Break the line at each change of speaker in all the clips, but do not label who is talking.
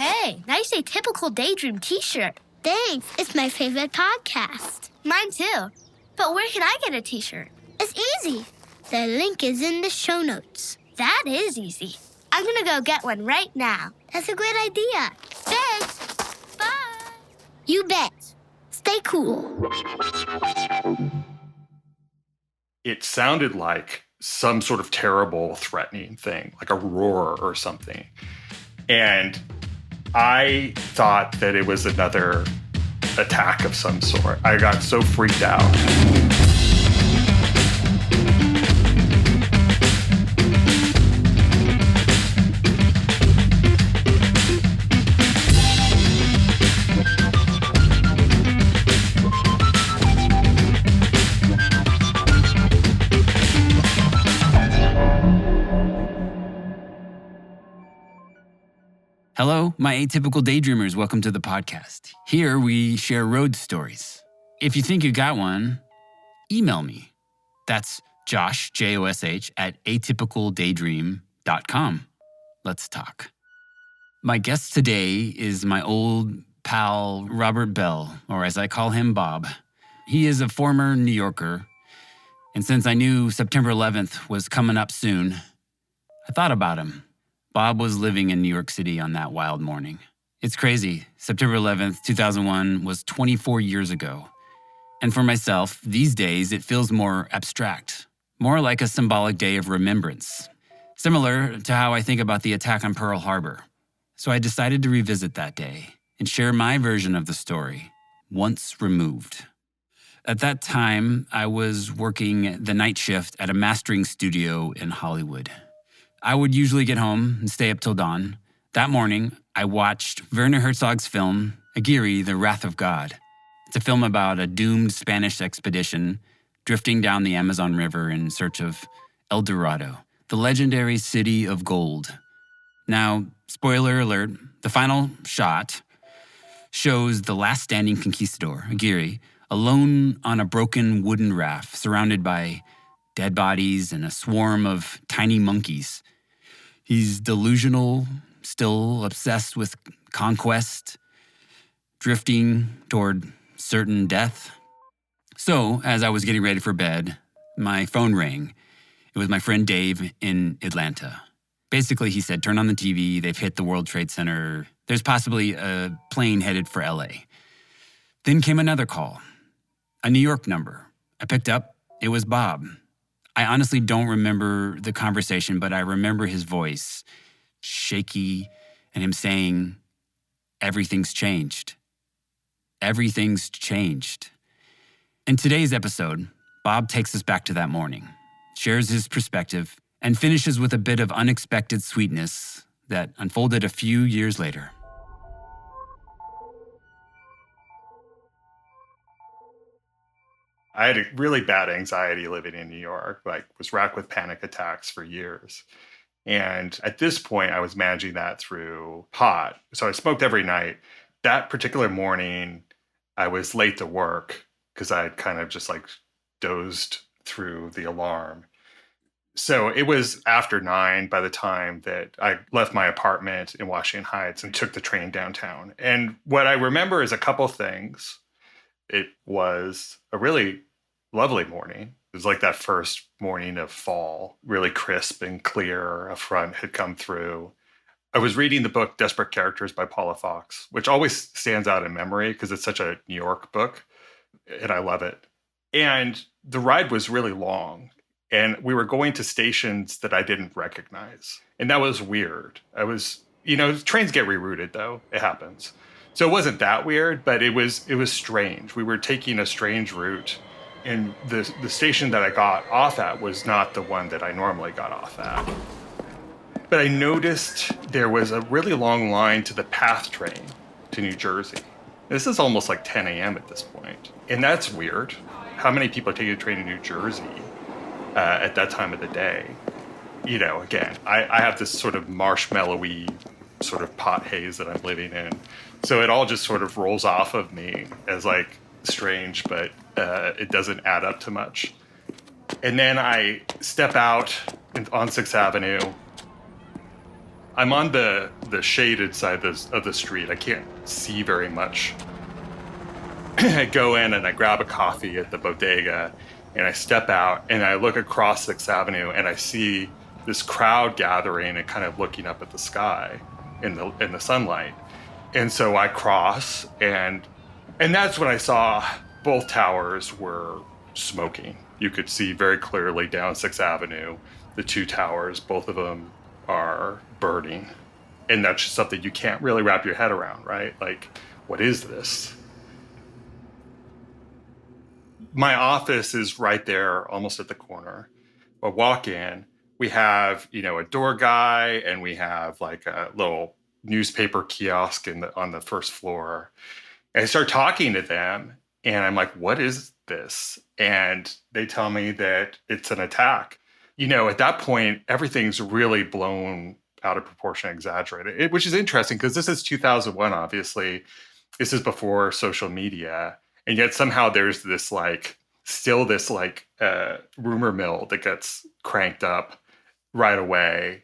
Hey, nice Atypical Daydream t-shirt.
Thanks. It's my favorite podcast.
Mine too. But where can I get a t-shirt?
It's easy. The link is in the show notes.
That is easy. I'm gonna go get one right now.
That's a great idea.
Thanks. Bye.
You bet. Stay cool.
It sounded like some sort of terrible, threatening thing, like a roar or something. And I thought that it was another attack of some sort. I got so freaked out.
Hello, my Atypical Daydreamers. Welcome to the podcast. Here we share road stories. If you think you got one, email me. That's Josh, Josh, at atypicaldaydream.com. Let's talk. My guest today is my old pal, Robert Bell, or as I call him, Bob. He is a former New Yorker, and since I knew September 11th was coming up soon, I thought about him. Bob was living in New York City on that wild morning. It's crazy. September 11th, 2001 was 24 years ago. And for myself, these days, it feels more abstract, more like a symbolic day of remembrance, similar to how I think about the attack on Pearl Harbor. So I decided to revisit that day and share my version of the story, once removed. At that time, I was working the night shift at a mastering studio in Hollywood. I would usually get home and stay up till dawn. That morning, I watched Werner Herzog's film, Aguirre, The Wrath of God. It's a film about a doomed Spanish expedition drifting down the Amazon River in search of El Dorado, the legendary city of gold. Now, spoiler alert, the final shot shows the last standing conquistador, Aguirre, alone on a broken wooden raft surrounded by dead bodies and a swarm of tiny monkeys. He's delusional, still obsessed with conquest, drifting toward certain death. So, as I was getting ready for bed, my phone rang. It was my friend Dave in Atlanta. Basically, he said, turn on the TV, they've hit the World Trade Center. There's possibly a plane headed for LA. Then came another call, a New York number. I picked up, it was Bob. I honestly don't remember the conversation, but I remember his voice, shaky, and him saying, everything's changed. Everything's changed. In today's episode, Bob takes us back to that morning, shares his perspective, and finishes with a bit of unexpected sweetness that unfolded a few years later.
I had a really bad anxiety living in New York, was racked with panic attacks for years. And at this point, I was managing that through pot. So I smoked every night. That particular morning, I was late to work because I had kind of just dozed through the alarm. So it was after 9 by the time that I left my apartment in Washington Heights and took the train downtown. And what I remember is a couple things. It was a really lovely morning. It was like that first morning of fall, really crisp and clear. A front had come through. I was reading the book Desperate Characters by Paula Fox, which always stands out in memory because it's such a New York book, and I love it. And the ride was really long, and we were going to stations that I didn't recognize. And that was weird. Trains get rerouted, though. It happens. So it wasn't that weird, but it was strange. We were taking a strange route, and the station that I got off at was not the one that I normally got off at. But I noticed there was a really long line to the PATH train to New Jersey. This is almost like 10 a.m. at this point. And that's weird. How many people are taking a train to New Jersey at that time of the day? Again, I have this sort of marshmallowy sort of pot haze that I'm living in. So it all just sort of rolls off of me as strange, but it doesn't add up to much. And then I step out on 6th Avenue, I'm on the shaded side of the street. I can't see very much. I go in and I grab a coffee at the bodega, and I step out and I look across 6th Avenue, and I see this crowd gathering and kind of looking up at the sky in the sunlight. And so I cross, and that's when I saw both towers were smoking. You could see very clearly down 6th Avenue, the two towers, both of them are burning. And that's just something you can't really wrap your head around, right? Like, what is this? My office is right there, almost at the corner. I walk in, we have, a door guy, and we have like a little newspaper kiosk on the first floor. And I start talking to them, and I'm like, what is this? And they tell me that it's an attack. At that point, everything's really blown out of proportion, exaggerated, which is interesting because this is 2001, obviously. This is before social media. And yet somehow there's this rumor mill that gets cranked up right away.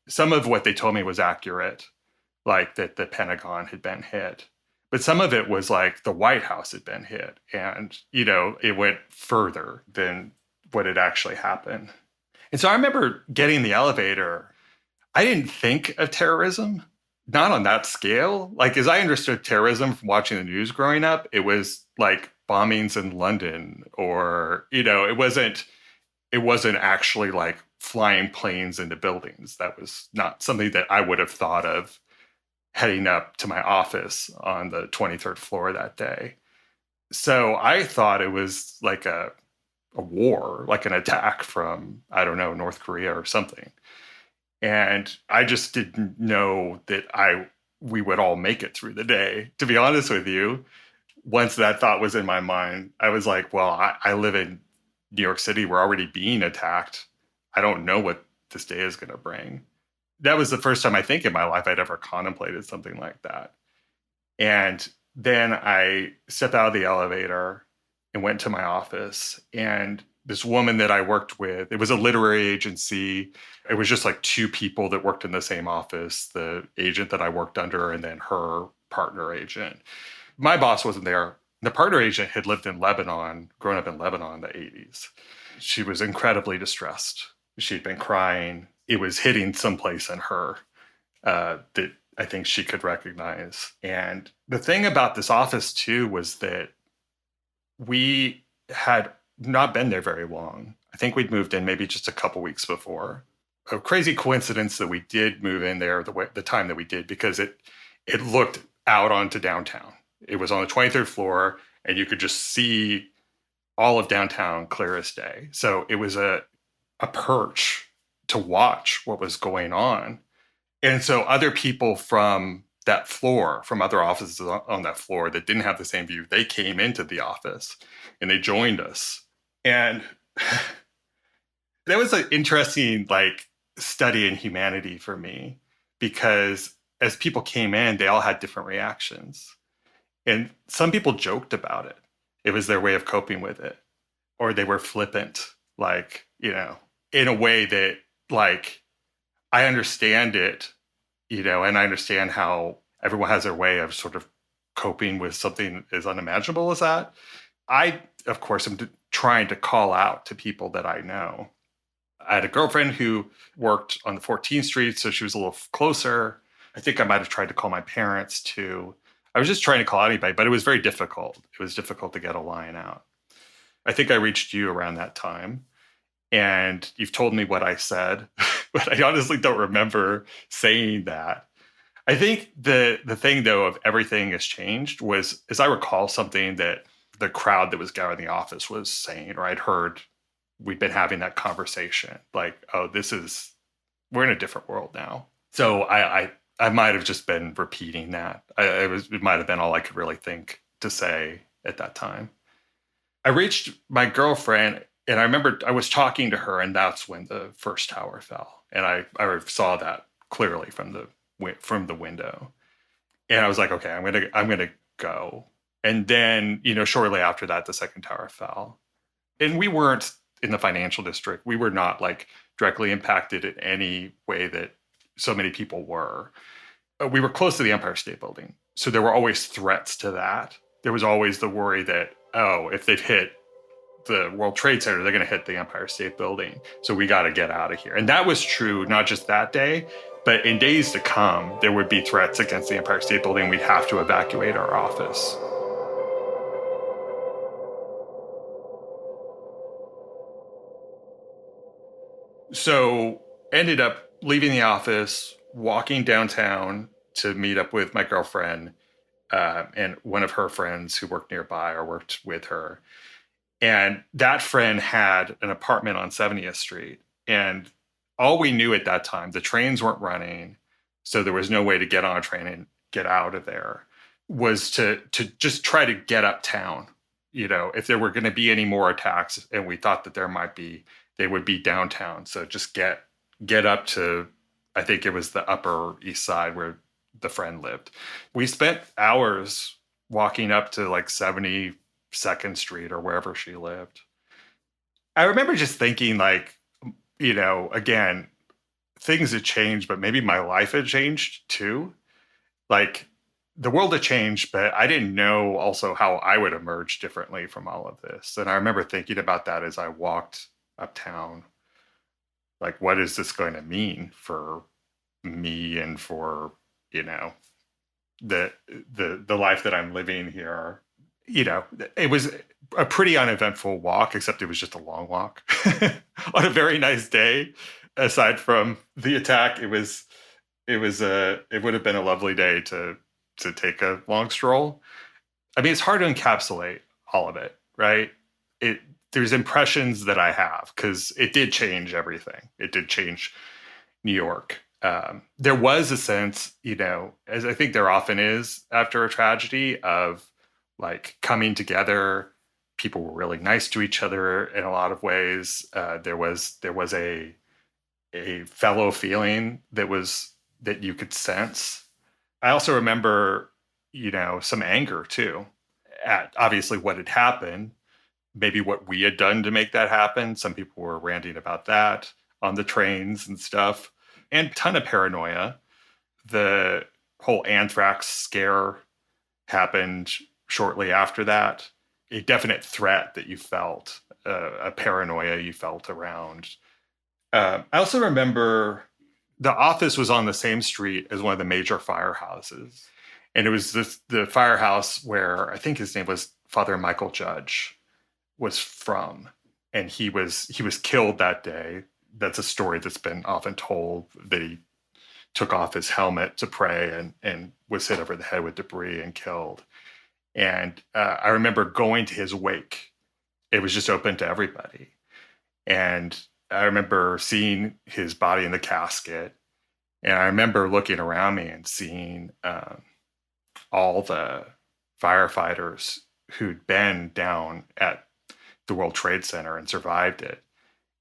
Some of what they told me was accurate, like that the Pentagon had been hit. But some of it was like the White House had been hit. And, it went further than what had actually happened. And so I remember getting in the elevator. I didn't think of terrorism, not on that scale. Like, as I understood terrorism from watching the news growing up, it was like bombings in London, or, it wasn't actually like flying planes into buildings. That was not something that I would have thought of heading up to my office on the 23rd floor that day. So I thought it was like a war, like an attack from, I don't know, North Korea or something. And I just didn't know that we would all make it through the day. To be honest with you, once that thought was in my mind, I was like, well, I live in New York City. We're already being attacked. I don't know what this day is going to bring. That was the first time I think in my life I'd ever contemplated something like that. And then I stepped out of the elevator and went to my office. And this woman that I worked with, it was a literary agency. It was just like two people that worked in the same office, the agent that I worked under and then her partner agent. My boss wasn't there. The partner agent had lived in Lebanon, grown up in Lebanon in the 80s. She was incredibly distressed. She'd been crying. It was hitting someplace in her that I think she could recognize. And the thing about this office, too, was that we had not been there very long. I think we'd moved in maybe just a couple weeks before. A crazy coincidence that we did move in there the time that we did, because it looked out onto downtown. It was on the 23rd floor, and you could just see all of downtown clear as day. So it was a perch to watch what was going on. And so other people from that floor, from other offices on that floor that didn't have the same view, they came into the office and they joined us. And that was an interesting study in humanity for me, because as people came in, they all had different reactions. And some people joked about it. It was their way of coping with it. Or they were flippant, in a way that, I understand it, and I understand how everyone has their way of sort of coping with something as unimaginable as that. I, of course, am trying to call out to people that I know. I had a girlfriend who worked on the 14th Street, so she was a little closer. I think I might have tried to call my parents too. I was just trying to call anybody, but it was very difficult. It was difficult to get a line out. I think I reached you around that time, and you've told me what I said, but I honestly don't remember saying that. I think the thing, though, of everything has changed was, as I recall, something that the crowd that was gathering in the office was saying, or I'd heard, we'd been having that conversation, oh, we're in a different world now. So I might have just been repeating that. It might have been all I could really think to say at that time. I reached my girlfriend, and I remember I was talking to her, and that's when the first tower fell. And I saw that clearly from the window. And I was like, okay, I'm gonna go. And then, shortly after that, the second tower fell. And we weren't in the financial district. We were not directly impacted in any way that so many people were. We were close to the Empire State Building. So there were always threats to that. There was always the worry that, oh, if they've hit the World Trade Center, they're going to hit the Empire State Building. So we got to get out of here. And that was true, not just that day, but in days to come, there would be threats against the Empire State Building. We'd have to evacuate our office. So ended up leaving the office, walking downtown to meet up with my girlfriend and one of her friends who worked nearby or worked with her. And that friend had an apartment on 70th Street. And all we knew at that time, the trains weren't running, so there was no way to get on a train and get out of there, was to just try to get uptown. You know, if there were going to be any more attacks, and we thought that there might be, they would be downtown. So just get up to, I think it was the Upper East Side where the friend lived. We spent hours walking up to like 72nd Street or wherever she lived. I remember just thinking like, you know, again, things had changed, but maybe my life had changed too. Like the world had changed, but I didn't know also how I would emerge differently from all of this. And I remember thinking about that as I walked uptown. Like, what is this going to mean for me and for, you know, the life that I'm living here? You know, it was a pretty uneventful walk, except it was just a long walk on a very nice day. Aside from the attack, it would have been a lovely day to take a long stroll. I mean, it's hard to encapsulate all of it, right? There's impressions that I have because it did change everything. It did change New York. There was a sense, you know, as I think there often is after a tragedy, of like coming together. People were really nice to each other in a lot of ways. There was a fellow feeling that you could sense. I also remember, you know, some anger too at obviously what had happened, maybe what we had done to make that happen. Some people were ranting about that on the trains and stuff, and a ton of paranoia. The whole anthrax scare happened shortly after that. A definite threat that you felt, a paranoia you felt around. I also remember the office was on the same street as one of the major firehouses. And it was the firehouse where I think his name was Father Michael Judge was from. And he was killed that day. That's a story that's been often told, that he took off his helmet to pray and was hit over the head with debris and killed. And I remember going to his wake. It was just open to everybody. And I remember seeing his body in the casket. And I remember looking around me and seeing all the firefighters who'd been down at the World Trade Center and survived it,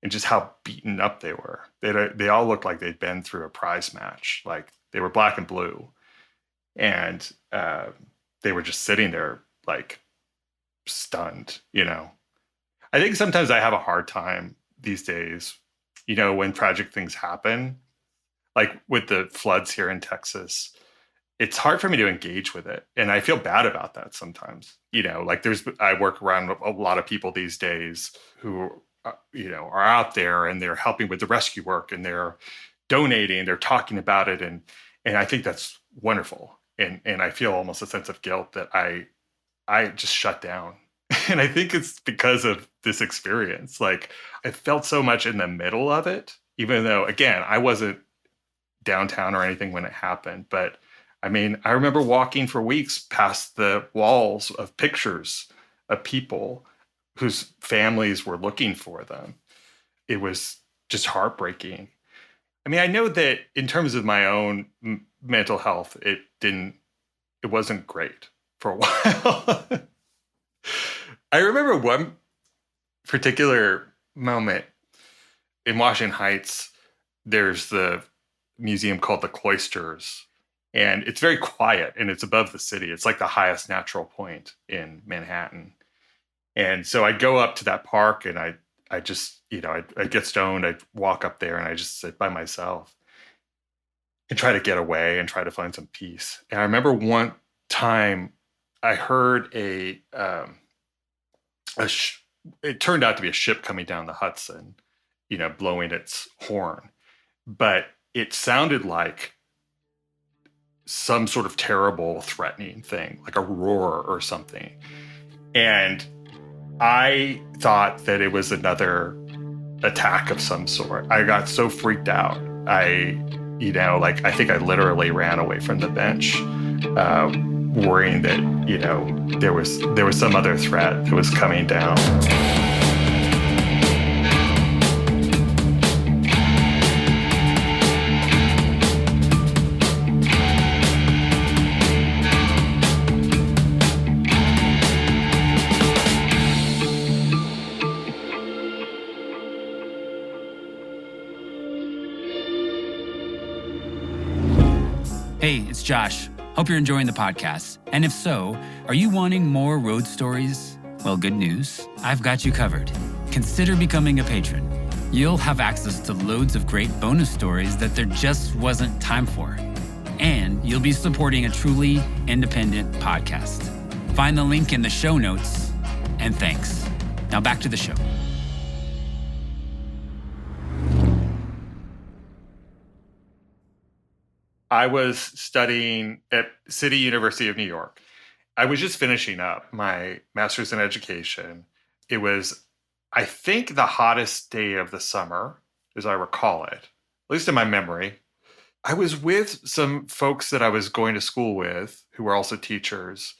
and just how beaten up they were. They all looked like they'd been through a prize match. Like they were black and blue. And they were just sitting there like stunned, you know. I think sometimes I have a hard time these days, you know, when tragic things happen, like with the floods here in Texas. It's hard for me to engage with it. And I feel bad about that sometimes. You know, like I work around a lot of people these days who, you know, are out there and they're helping with the rescue work and they're donating, they're talking about it. And I think that's wonderful. And I feel almost a sense of guilt that I just shut down. And I think it's because of this experience. Like I felt so much in the middle of it, even though, again, I wasn't downtown or anything when it happened. But I mean, I remember walking for weeks past the walls of pictures of people whose families were looking for them. It was just heartbreaking. I mean, I know that in terms of my own mental health, it wasn't great for a while. I remember one particular moment in Washington Heights. There's the museum called the Cloisters, and it's very quiet and it's above the city. It's like the highest natural point in Manhattan. And so I'd go up to that park and I just, you know, I'd get stoned. I'd walk up there and I just sit by myself. and try to get away and try to find some peace. And I remember one time I heard it turned out to be a ship coming down the Hudson, blowing its horn. But it sounded like some sort of terrible, threatening thing, like a roar or something. And I thought that it was another attack of some sort. I got so freaked out. I think I literally ran away from the bench, worrying that, there was some other threat that was coming down.
Hey, it's Josh. Hope you're enjoying the podcast. And if so, are you wanting more road stories? Well, good news. I've got you covered. Consider becoming a patron. You'll have access to loads of great bonus stories that there just wasn't time for. And you'll be supporting a truly independent podcast. Find the link in the show notes. And thanks. Now back to the show.
I was studying at City University of New York. I was just finishing up my master's in education. It was, I think, the hottest day of the summer, as I recall it, at least in my memory. I was with some folks that I was going to school with who were also teachers.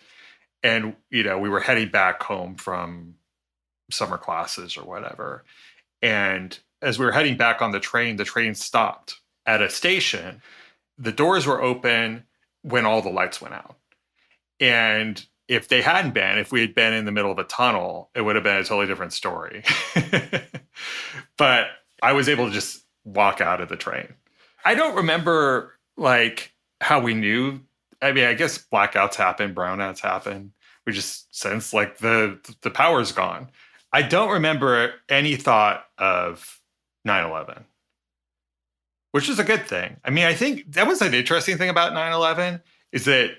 And, we were heading back home from summer classes or whatever. And as we were heading back on the train stopped at a station. The doors were open when all the lights went out. And if we had been in the middle of a tunnel, it would have been a totally different story. But I was able to just walk out of the train. I don't remember how we knew. I mean, I guess blackouts happen, brownouts happen. We just sense the power's gone. I don't remember any thought of 9/11. Which is a good thing. I mean, I think that was an interesting thing about 9/11 is that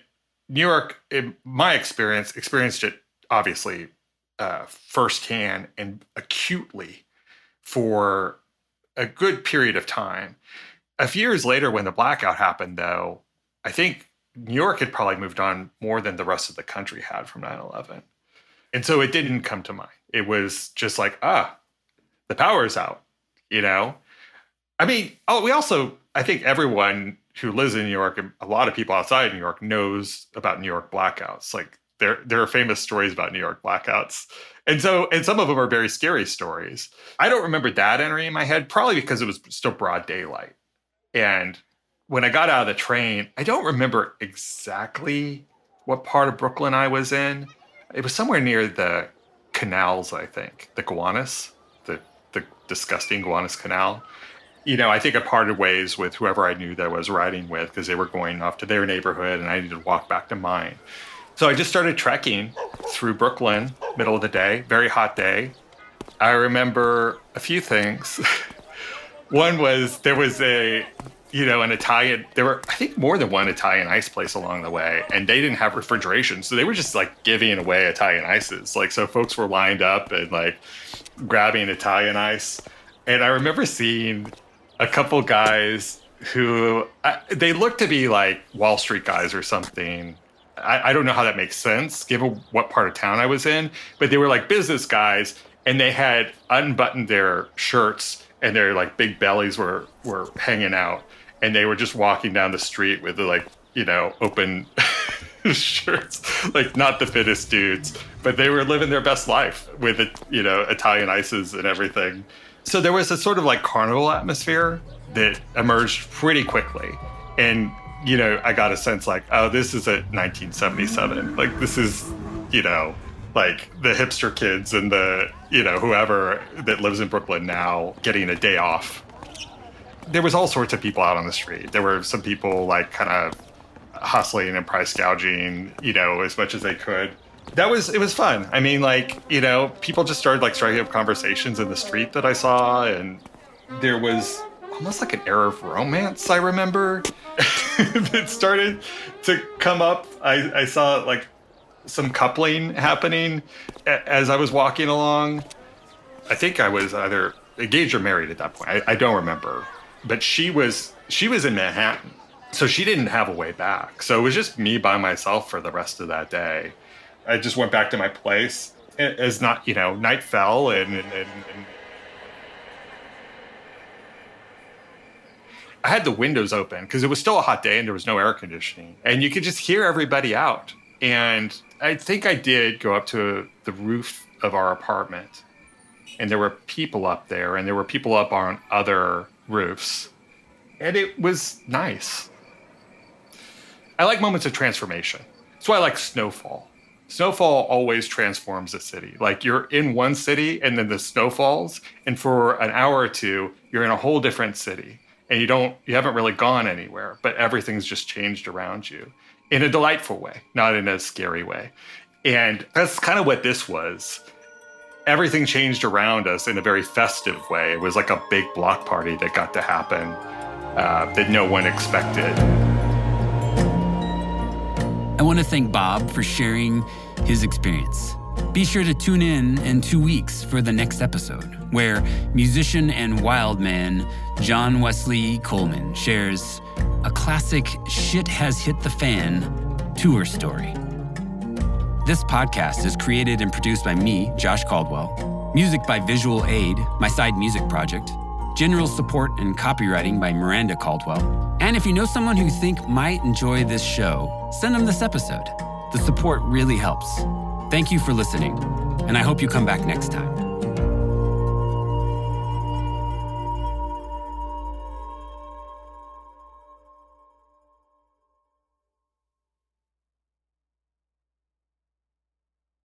New York, in my experience, experienced it obviously firsthand and acutely for a good period of time. A few years later, when the blackout happened, though, I think New York had probably moved on more than the rest of the country had from 9/11. And so it didn't come to mind. It was just the power's out, I mean, I think everyone who lives in New York, and a lot of people outside New York, knows about New York blackouts. There are famous stories about New York blackouts. And some of them are very scary stories. I don't remember that entering in my head, probably because it was still broad daylight. And when I got out of the train, I don't remember exactly what part of Brooklyn I was in. It was somewhere near the canals, I think, the Gowanus, the disgusting Gowanus Canal. I think I parted ways with whoever I knew that I was riding with because they were going off to their neighborhood and I needed to walk back to mine. So I just started trekking through Brooklyn, middle of the day, very hot day. I remember a few things. One was there was an Italian, there were, I think, more than one Italian ice place along the way, and they didn't have refrigeration. So they were just giving away Italian ices. So folks were lined up and grabbing Italian ice. And I remember seeing a couple guys who, they looked to be Wall Street guys or something. I don't know how that makes sense, given what part of town I was in, but they were business guys, and they had unbuttoned their shirts, and their big bellies were hanging out, and they were just walking down the street with open shirts, not the fittest dudes, but they were living their best life with Italian ices and everything. So there was a sort of carnival atmosphere that emerged pretty quickly. And, I got a sense this is a 1977. This is, the hipster kids and the, whoever that lives in Brooklyn now getting a day off. There was all sorts of people out on the street. There were some people kind of hustling and price gouging, as much as they could. It was fun. I mean, people just started striking up conversations in the street that I saw, and there was almost like an era of romance, I remember. It started to come up. I saw like some coupling happening as I was walking along. I think I was either engaged or married at that point. I don't remember. But she was in Manhattan, so she didn't have a way back. So it was just me by myself for the rest of that day. I just went back to my place as night fell and I had the windows open because it was still a hot day and there was no air conditioning. And you could just hear everybody out. And I think I did go up to the roof of our apartment. And there were people up there and there were people up on other roofs. And it was nice. I like moments of transformation. That's why I like snowfall. Snowfall always transforms a city. Like you're in one city and then the snow falls. And for an hour or two, you're in a whole different city. And you haven't really gone anywhere, but everything's just changed around you in a delightful way, not in a scary way. And that's kind of what this was. Everything changed around us in a very festive way. It was like a big block party that got to happen that no one expected.
I want to thank Bob for sharing his experience. Be sure to tune in 2 weeks for the next episode, where musician and wild man John Wesley Coleman shares a classic Shit Has Hit the Fan tour story. This podcast is created and produced by me, Josh Caldwell. Music by Visual Aid, my side music project. General support and copywriting by Miranda Caldwell. And if you know someone who you think might enjoy this show, send them this episode. The support really helps. Thank you for listening, and I hope you come back next time.